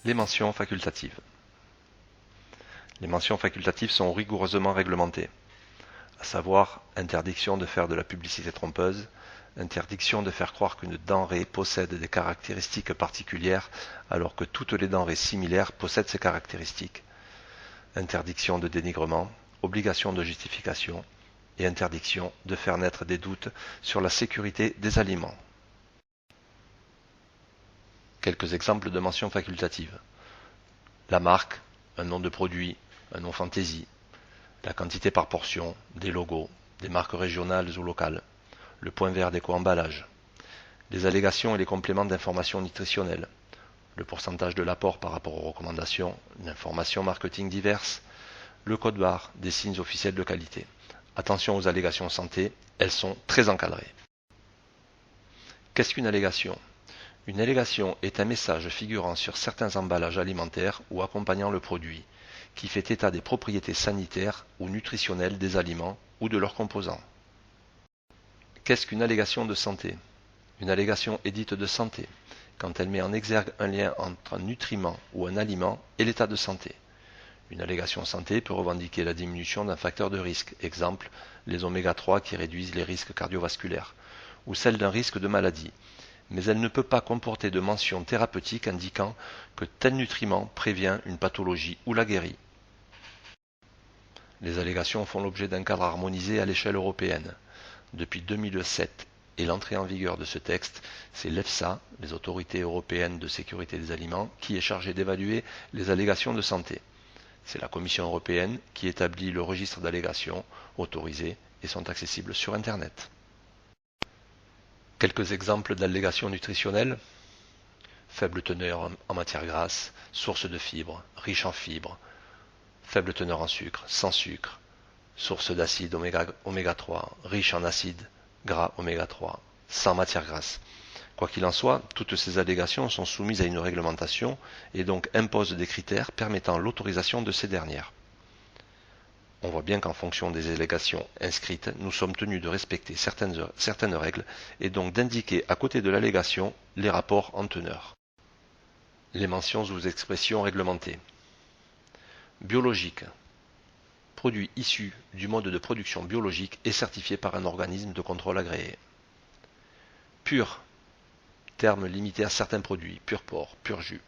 Les mentions facultatives. Les mentions facultatives sont rigoureusement réglementées, à savoir interdiction de faire de la publicité trompeuse, interdiction de faire croire qu'une denrée possède des caractéristiques particulières alors que toutes les denrées similaires possèdent ces caractéristiques, interdiction de dénigrement, obligation de justification et interdiction de faire naître des doutes sur la sécurité des aliments. Quelques exemples de mentions facultatives. La marque, un nom de produit, un nom fantaisie, la quantité par portion, des logos, des marques régionales ou locales, le point vert d'éco-emballage, les allégations et les compléments d'information nutritionnelle, le pourcentage de l'apport par rapport aux recommandations, l'information marketing diverse, le code barre des signes officiels de qualité. Attention aux allégations santé, elles sont très encadrées. Qu'est-ce qu'une allégation ? Une allégation est un message figurant sur certains emballages alimentaires ou accompagnant le produit, qui fait état des propriétés sanitaires ou nutritionnelles des aliments ou de leurs composants. Qu'est-ce qu'une allégation de santé ? Une allégation est dite de santé quand elle met en exergue un lien entre un nutriment ou un aliment et l'état de santé. Une allégation santé peut revendiquer la diminution d'un facteur de risque, exemple les oméga 3 qui réduisent les risques cardiovasculaires, ou celle d'un risque de maladie, mais elle ne peut pas comporter de mention thérapeutique indiquant que tel nutriment prévient une pathologie ou la guérit. Les allégations font l'objet d'un cadre harmonisé à l'échelle européenne. Depuis 2007 et l'entrée en vigueur de ce texte, c'est l'EFSA, les autorités européennes de sécurité des aliments, qui est chargée d'évaluer les allégations de santé. C'est la Commission européenne qui établit le registre d'allégations autorisées et sont accessibles sur Internet. Quelques exemples d'allégations nutritionnelles. Faible teneur en matière grasse, source de fibres, riche en fibres, faible teneur en sucre, sans sucre, source d'acide oméga 3, riche en acides gras oméga 3, sans matière grasse. Quoi qu'il en soit, toutes ces allégations sont soumises à une réglementation et donc imposent des critères permettant l'autorisation de ces dernières. On voit bien qu'en fonction des allégations inscrites, nous sommes tenus de respecter certaines règles et donc d'indiquer à côté de l'allégation les rapports en teneur. Les mentions ou expressions réglementées. Biologique. Produit issu du mode de production biologique et certifié par un organisme de contrôle agréé. Pur. Terme limité à certains produits, pur porc, pur jus.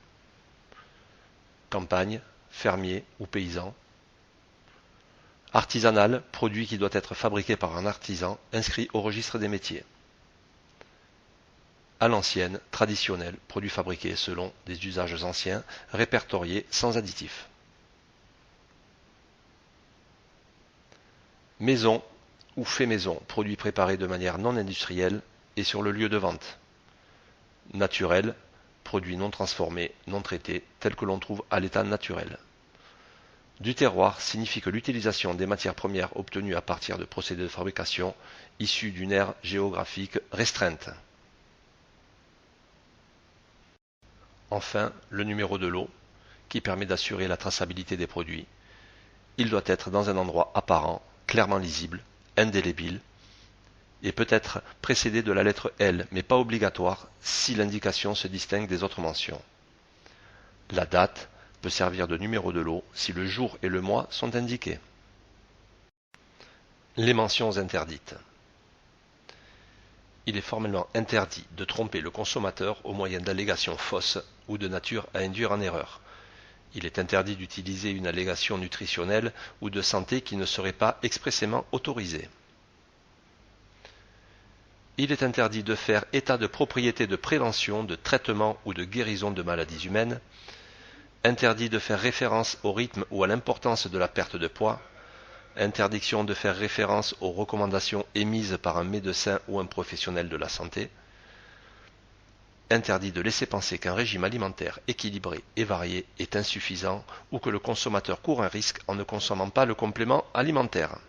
Campagne, fermier ou paysan. Artisanal, produit qui doit être fabriqué par un artisan inscrit au registre des métiers. À l'ancienne, traditionnel, produit fabriqué selon des usages anciens, répertoriés sans additifs. Maison ou fait maison, produit préparé de manière non industrielle et sur le lieu de vente. Naturel, produit non transformé, non traité, tel que l'on trouve à l'état naturel. Du terroir signifie que l'utilisation des matières premières obtenues à partir de procédés de fabrication issus d'une aire géographique restreinte. Enfin, le numéro de lot, qui permet d'assurer la traçabilité des produits. Il doit être dans un endroit apparent, clairement lisible, indélébile, et peut être précédé de la lettre L, mais pas obligatoire si l'indication se distingue des autres mentions. La date peut servir de numéro de lot si le jour et le mois sont indiqués. Les mentions interdites. Il est formellement interdit de tromper le consommateur au moyen d'allégations fausses ou de nature à induire en erreur. Il est interdit d'utiliser une allégation nutritionnelle ou de santé qui ne serait pas expressément autorisée. Il est interdit de faire état de propriété de prévention, de traitement ou de guérison de maladies humaines. Interdit de faire référence au rythme ou à l'importance de la perte de poids. Interdiction de faire référence aux recommandations émises par un médecin ou un professionnel de la santé. Interdit de laisser penser qu'un régime alimentaire équilibré et varié est insuffisant ou que le consommateur court un risque en ne consommant pas le complément alimentaire.